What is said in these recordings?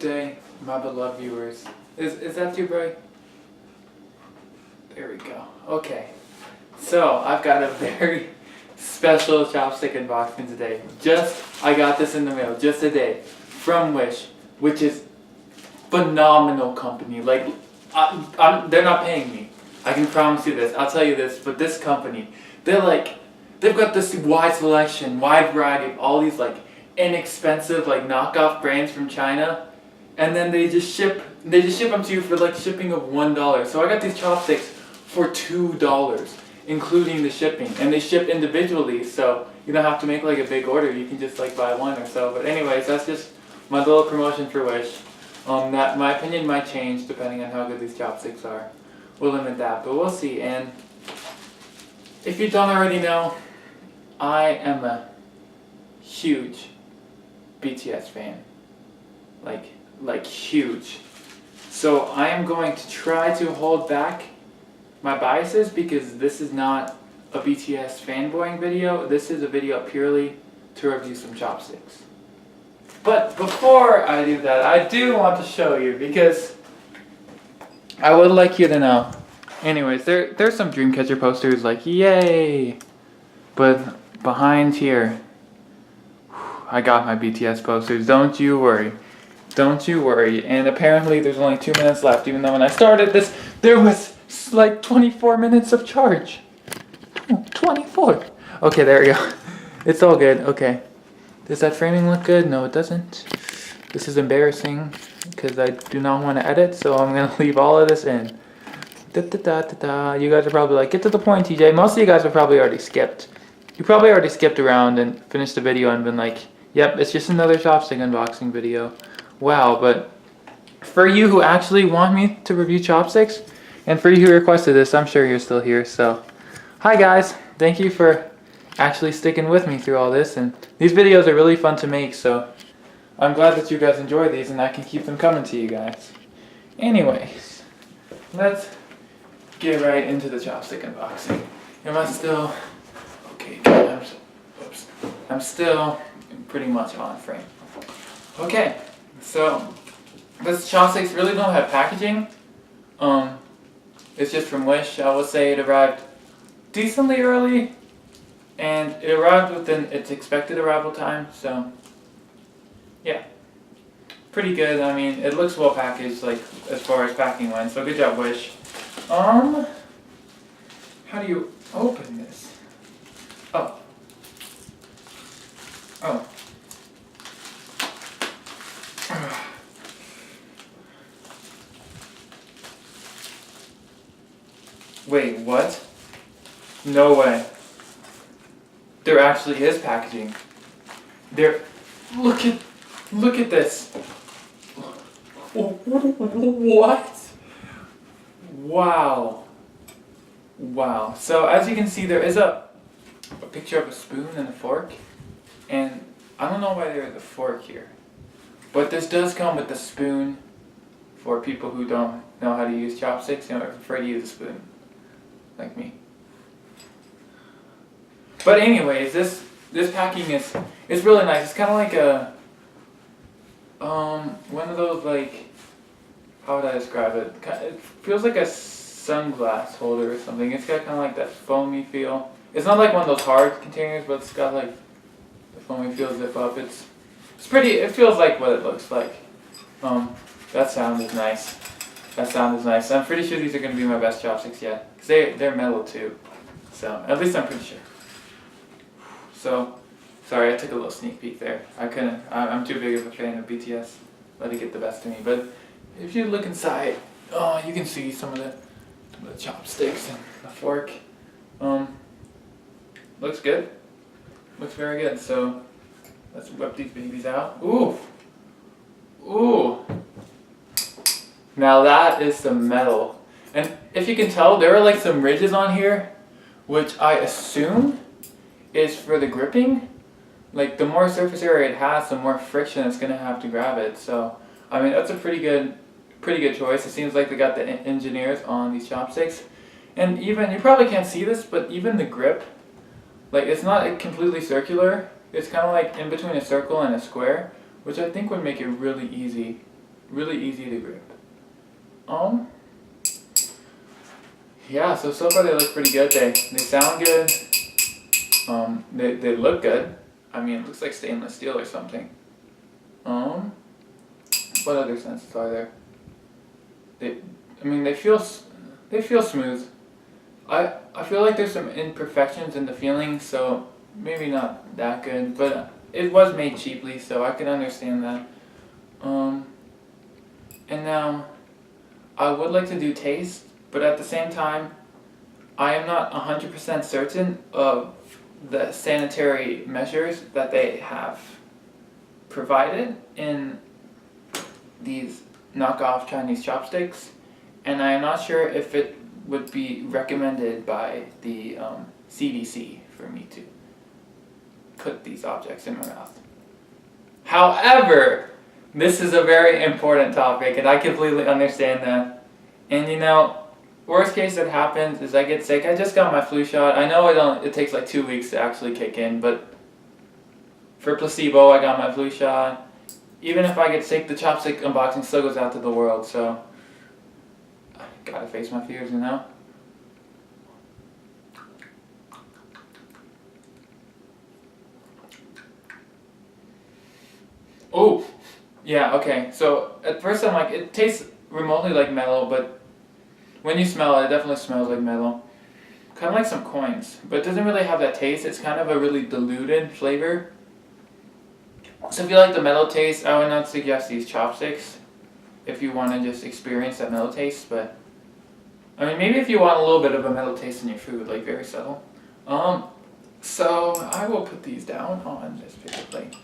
day, my beloved viewers. Is that you, bro? There we go. Okay. So, I've got a very special chopstick unboxing today. I got this in the mail just today from Wish, which is phenomenal company. Like, they're not paying me. I can promise you this. I'll tell you this, but this company, they've got this wide selection, wide variety of all these like inexpensive like knockoff brands from China, and then they just ship them to you for like shipping of $1. So I got these chopsticks for $2, including the shipping, and they ship individually, so you don't have to make like a big order. You can just like buy one or so. But anyways, that's just my little promotion for Wish. That my opinion might change depending on how good these chopsticks are. We'll limit that, but we'll see. And if you don't already know, I am a huge BTS fan. Like huge. So I am going to try to hold back my biases because this is not a BTS fanboying video. This is a video purely to review some chopsticks. But before I do that, I do want to show you because I would like you to know. Anyways, there's some Dreamcatcher posters like yay, but behind here, I got my BTS posters. Don't you worry. Don't you worry. And apparently there's only 2 minutes left, even though when I started this, there was like 24 minutes of charge. 24. Okay, there we go. It's all good. Okay. Does that framing look good? No, it doesn't. This is embarrassing because I do not want to edit, so I'm going to leave all of this in. You guys are probably like, get to the point, TJ. Most of you guys have probably already skipped. You probably already skipped around and finished the video and been like, yep, it's just another chopstick unboxing video. Wow, but for you who actually want me to review chopsticks, and for you who requested this, I'm sure you're still here. So, hi guys. Thank you for actually sticking with me through all this. And these videos are really fun to make, so I'm glad that you guys enjoy these and I can keep them coming to you guys. Anyways, let's get right into the chopstick unboxing. Am I still... Okay, good. I'm still pretty much on frame. Okay, so this chopsticks really don't have packaging. It's just from Wish. I would say it arrived decently early, and it arrived within its expected arrival time. So, yeah, pretty good. I mean, it looks well packaged, like as far as packing went. So good job, Wish. How do you open this? Oh. Wait, what? No way. There actually is packaging. Look at this. What? Wow. So as you can see, there is a picture of a spoon and a fork, and I don't know why there's a fork here, but this does come with the spoon for people who don't know how to use chopsticks and prefer to use a spoon, like me. But anyways, this packing is really nice. It's kind of like a one of those, like, how would I describe it? It feels like a sunglass holder or something. It's got kind of like that foamy feel. It's not like one of those hard containers, but it's got like the foamy feel zip up. It's pretty. It feels like what it looks like. That sound is nice. I'm pretty sure these are going to be my best chopsticks yet, because they're metal too. So at least I'm pretty sure. So, sorry, I took a little sneak peek there. I'm too big of a fan of BTS. Let it get the best of me. But if you look inside, you can see some of the chopsticks and the fork. Looks good. Looks very good. So let's whip these babies out. Ooh. Now that is some metal. And if you can tell, there are like some ridges on here, which I assume is for the gripping. Like, the more surface area it has, the more friction it's gonna have to grab it. So, I mean, that's a pretty good choice. It seems like they got the engineers on these chopsticks. And even, you probably can't see this, but even the grip, like, it's not completely circular. It's kind of like in between a circle and a square, which I think would make it really easy really easy to grip. Yeah, so far they look pretty good. They sound good. They look good. I mean, it looks like stainless steel or something. What other senses are there? They feel smooth. I feel like there's some imperfections in the feeling, so maybe not that good, but it was made cheaply, so I can understand that. And now, I would like to do taste, but at the same time, I am not 100% certain of the sanitary measures that they have provided in these knockoff Chinese chopsticks, and I am not sure if it would be recommended by the CDC for me to put these objects in my mouth. However, this is a very important topic, and I completely understand that. And you know, worst case that happens is I get sick. I just got my flu shot. I know it takes like 2 weeks to actually kick in, but for placebo, I got my flu shot. Even if I get sick, the chopstick unboxing still goes out to the world, so I gotta face my fears, you know? Oh, yeah, okay. So at first I'm like, it tastes remotely like metal, but when you smell it, it definitely smells like metal. Kind of like some coins, but it doesn't really have that taste. It's kind of a really diluted flavor. So if you like the metal taste, I would not suggest these chopsticks if you want to just experience that metal taste, but I mean, maybe if you want a little bit of a metal taste in your food, like very subtle. So I will put these down on this paper plate.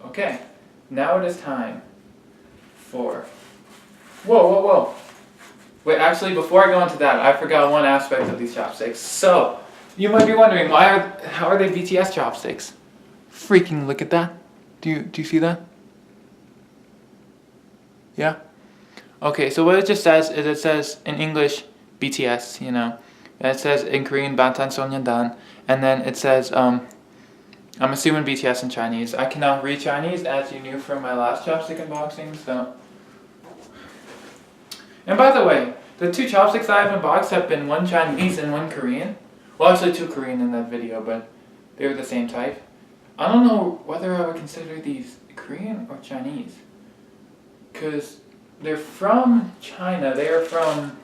Okay, now it is time for... Whoa. Wait, actually, before I go into that, I forgot one aspect of these chopsticks. So, you might be wondering, how are they BTS chopsticks? Freaking look at that. Do you see that? Yeah? Okay, so what it just says is it says in English, BTS, you know. It says in Korean, 방탄소년단. And then it says, I'm assuming BTS in Chinese. I cannot read Chinese, as you knew from my last chopstick unboxing, so... And by the way, the two chopsticks I have unboxed have been one Chinese and one Korean. Well, actually 2 Korean in that video, but they were the same type. I don't know whether I would consider these Korean or Chinese. Because they're from China. They are from...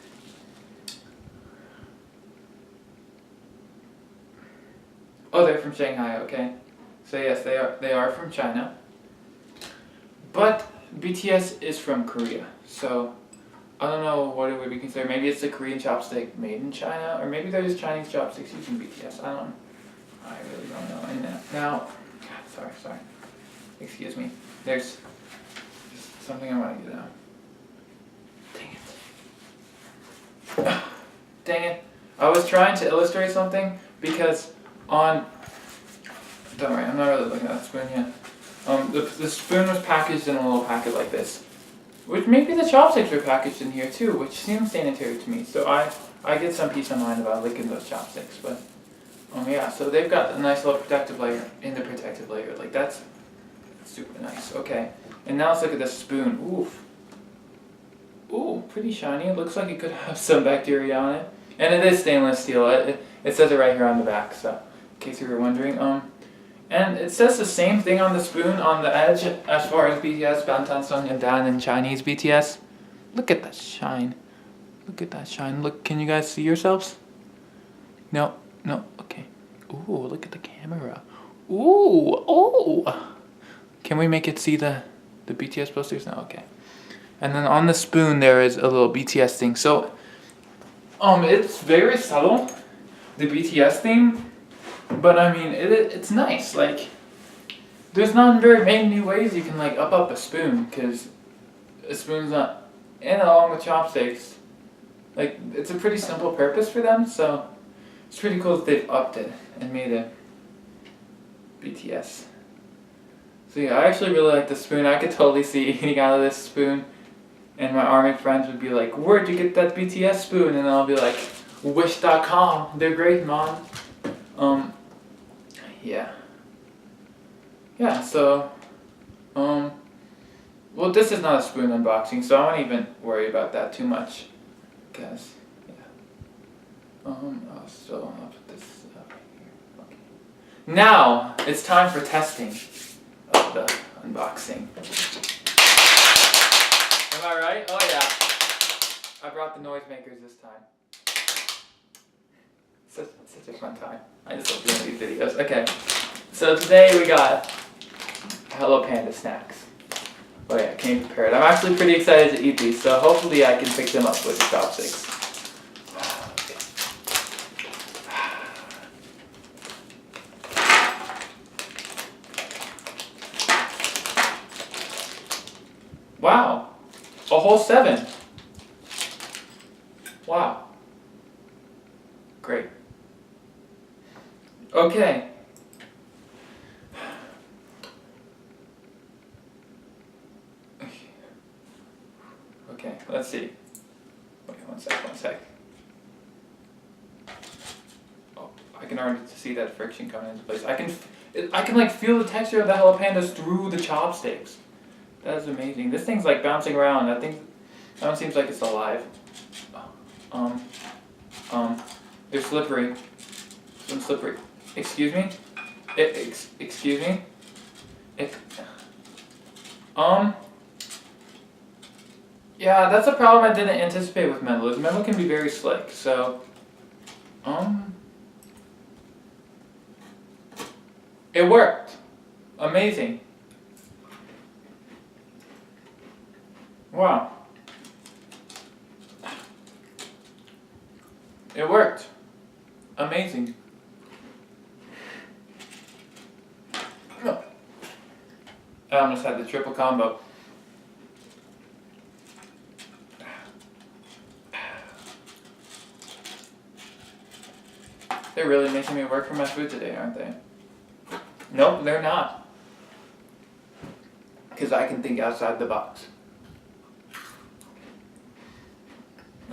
Oh, they're from Shanghai, okay. So yes, they are from China. But BTS is from Korea, so I don't know what it would be considered. Maybe it's a Korean chopstick made in China, or maybe they're just Chinese chopsticks using BTS. I really don't know. And now, sorry. Excuse me. There's something I want to get out. Dang it. I was trying to illustrate something because don't worry, I'm not really looking at the spoon yet. The spoon was packaged in a little packet like this. Which maybe the chopsticks were packaged in here too, which seems sanitary to me. So I get some peace of mind about licking those chopsticks. But yeah, so they've got a nice little protective layer in the protective layer. Like that's super nice. Okay, and now let's look at the spoon. Ooh, pretty shiny. It looks like it could have some bacteria on it. And it is stainless steel. It says it right here on the back. So in case you were wondering, and it says the same thing on the spoon on the edge as far as BTS, 방탄소년단, and Chinese BTS. Look at that shine. Look at that shine. Look, can you guys see yourselves? No, okay. Ooh, look at the camera. Ooh. Can we make it see the BTS posters? No, okay. And then on the spoon there is a little BTS thing. So, it's very subtle, the BTS theme. But I mean, it's nice. Like, there's not very many ways you can like up a spoon, because a spoon's not, and along with chopsticks, like it's a pretty simple purpose for them. So it's pretty cool that they've upped it and made it BTS. So yeah, I actually really like the spoon. I could totally see eating out of this spoon, and my army friends would be like, "Where'd you get that BTS spoon?" And I'll be like, "Wish.com. They're great, Mom." Yeah, so, Well, this is not a spoon unboxing, so I won't even worry about that too much. Because, yeah. So I'll put this up here. Okay. Now, it's time for testing of the unboxing. Am I right? Oh yeah. I brought the noisemakers this time. Such a fun time. I just love doing these videos. Okay. So today we got Hello Panda snacks. Oh yeah, came prepared. I'm actually pretty excited to eat these, so hopefully I can pick them up with the chopsticks. Wow, a whole 7. Wow. Great. Okay. Okay, let's see. Wait, one sec. Oh, I can already see that friction coming into place. I can like feel the texture of the jalapenos through the chopsticks. That is amazing. This thing's like bouncing around. That one seems like it's alive. They're slippery. Some slippery. Excuse me? Excuse me? Yeah, that's a problem I didn't anticipate with Mendel. Mendel can be very slick, so, it worked. Amazing. Wow. It worked. Amazing. I almost had the triple combo. They're really making me work for my food today, aren't they? Nope, they're not. Because I can think outside the box.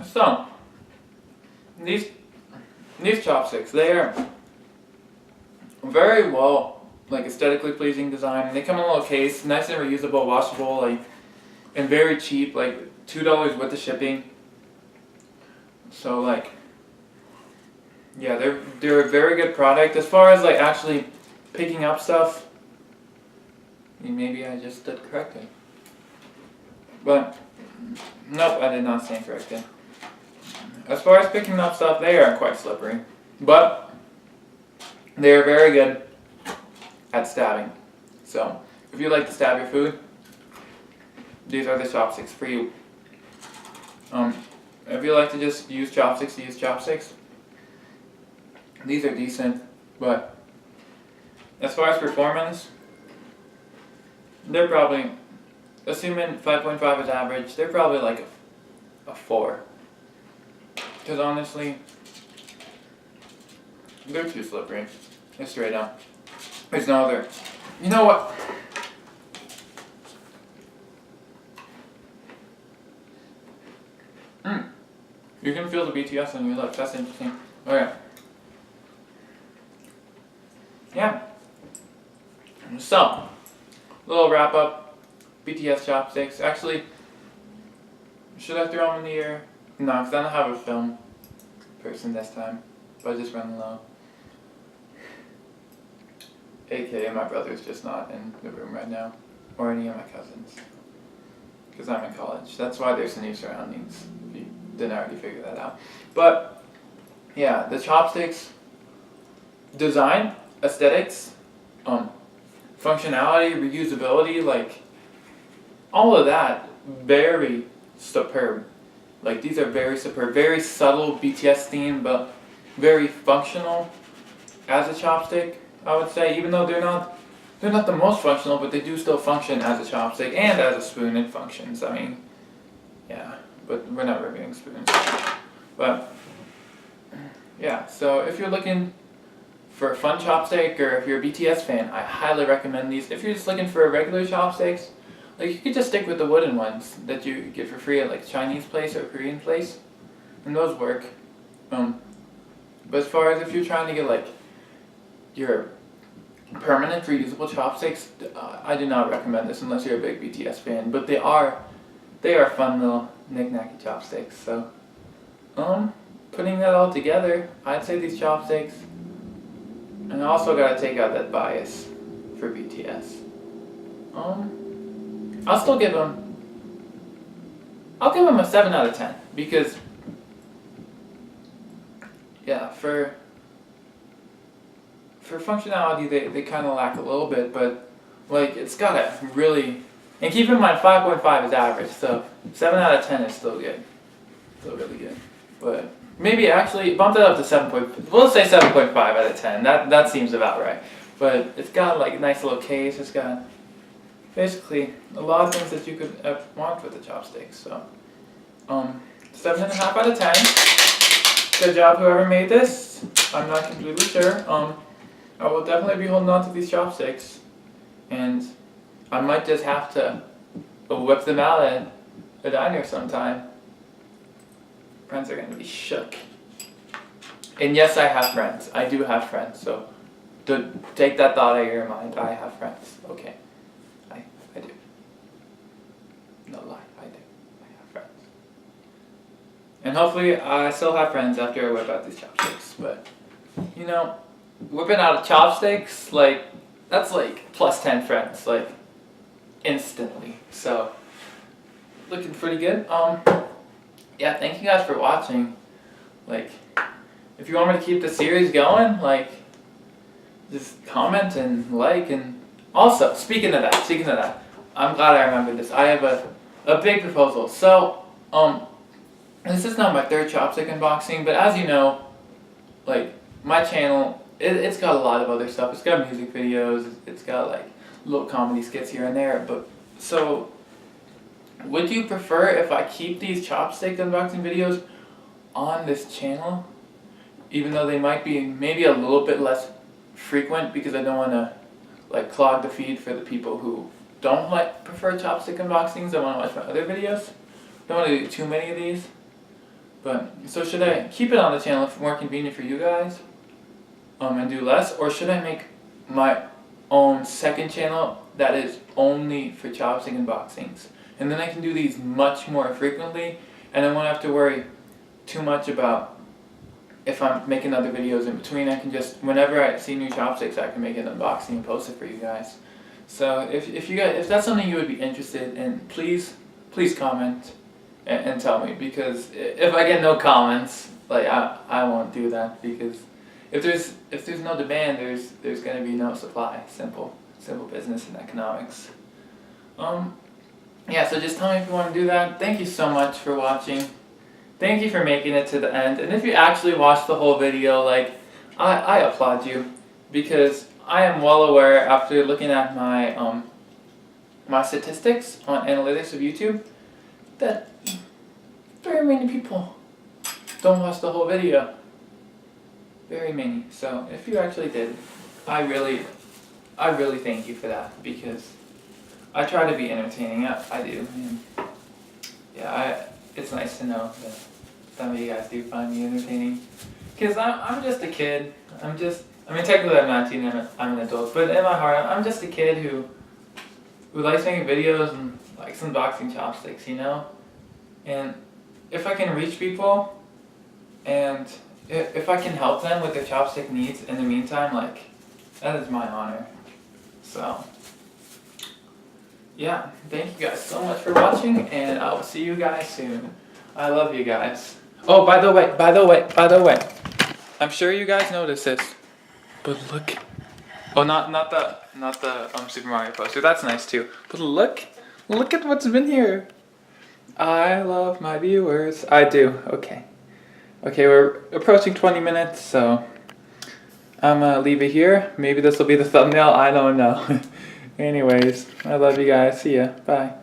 So, these chopsticks, they are very well, like, aesthetically pleasing design. They come in a little case, nice and reusable, washable, like, and very cheap, like $2 with the shipping. So, like, yeah, they're a very good product. As far as like actually picking up stuff, maybe I just stood corrected. But nope, I did not stand corrected. As far as picking up stuff, they are quite slippery, but they are very good at stabbing. So if you like to stab your food, these are the chopsticks for you. If you like to just use chopsticks, these are decent, but as far as performance, they're probably, assuming 5.5 is average, they're probably like a 4. Because honestly, they're too slippery. It's straight up. There's no other. You know what? You can feel the BTS on your lips. That's interesting. Okay. Yeah. So, little wrap up. BTS Chopsticks. Actually, should I throw them in the air? No, because I don't have a film person this time. But I just running low. AKA my brother's just not in the room right now. Or any of my cousins. Because I'm in college. That's why there's new surroundings. If you didn't already figure that out. But, yeah, the chopsticks, design, aesthetics, functionality, reusability, like, all of that, very superb. Like, these are very superb, very subtle BTS theme, but very functional as a chopstick, I would say, even though they're not the most functional, but they do still function as a chopstick, and as a spoon it functions. I mean, yeah, but we're not reviewing spoons. But, yeah, so if you're looking for a fun chopstick, or if you're a BTS fan, I highly recommend these. If you're just looking for regular chopsticks, like, you could just stick with the wooden ones that you get for free at like Chinese place or Korean place, and those work. But as far as if you're trying to get like your permanent reusable chopsticks, I do not recommend this unless you're a big BTS fan. But they are fun little knick-knacky chopsticks. So, putting that all together, I'd say these chopsticks. And I also gotta take out that bias for BTS. I'll still give them. I'll give them a 7 out of 10 because, yeah, for functionality they kind of lack a little bit, but like it's got a really, and keep in mind 5.5 is average, so 7 out of 10 is still good, still really good. But maybe actually bump that up to 7. We'll say 7.5 out of 10. That seems about right. But it's got like a nice little case. It's got basically a lot of things that you could want with the chopsticks. So 7.5 out of 10. Good job whoever made this. I'm not completely sure. I will definitely be holding on to these chopsticks, and I might just have to whip them out at a diner sometime. Friends are going to be shook. And yes, I have friends. I do have friends. So take that thought out of your mind. I have friends. Okay. I do. No lie. I do. I have friends. And hopefully I still have friends after I whip out these chopsticks. But, you know, whipping out chopsticks, like, that's like plus 10 friends. Like, instantly. So, looking pretty good. Yeah, thank you guys for watching. Like, if you want me to keep the series going, like, just comment and like. And also, speaking of that, I'm glad I remembered this. I have a big proposal. So, this is not my third chopstick unboxing, but as you know, like, my channel, it's got a lot of other stuff. It's got music videos, it's got like little comedy skits here and there, but so would you prefer if I keep these chopstick unboxing videos on this channel, even though they might be maybe a little bit less frequent because I don't want to like clog the feed for the people who don't prefer chopstick unboxings and want to watch my other videos? Don't want to do too many of these. But so should I keep it on the channel if it's more convenient for you guys, and do less, or should I make my own second channel that is only for chopstick unboxings? And then I can do these much more frequently, and I won't have to worry too much about if I'm making other videos in between. I can just, whenever I see new chopsticks, I can make an unboxing and post it for you guys. So if you guys, if that's something you would be interested in, please comment and tell me, because if I get no comments, like I won't do that, because if there's no demand, there's gonna be no supply. Simple business and economics. Yeah, so just tell me if you want to do that. Thank you so much for watching. Thank you for making it to the end. And if you actually watched the whole video, like, I applaud you, because I am well aware after looking at my my statistics on analytics of YouTube that very many people don't watch the whole video. Very many. So if you actually did, I really thank you for that, because I try to be entertaining. I do. And yeah, it's nice to know that some of you guys do find me entertaining. Because I'm just a kid. I mean, technically I'm 19 and I'm an adult, but in my heart, I'm just a kid who likes making videos and likes unboxing chopsticks, you know? And if I can reach people, and if I can help them with their chopstick needs in the meantime, like, that is my honor. So, yeah, thank you guys so much for watching, and I will see you guys soon. I love you guys. Oh, by the way, I'm sure you guys noticed this, but look. Oh, not the Super Mario poster. That's nice too. But look at what's been here. I love my viewers. I do. Okay, we're approaching 20 minutes, so I'm gonna leave it here. Maybe this will be the thumbnail. I don't know. Anyways, I love you guys. See ya. Bye.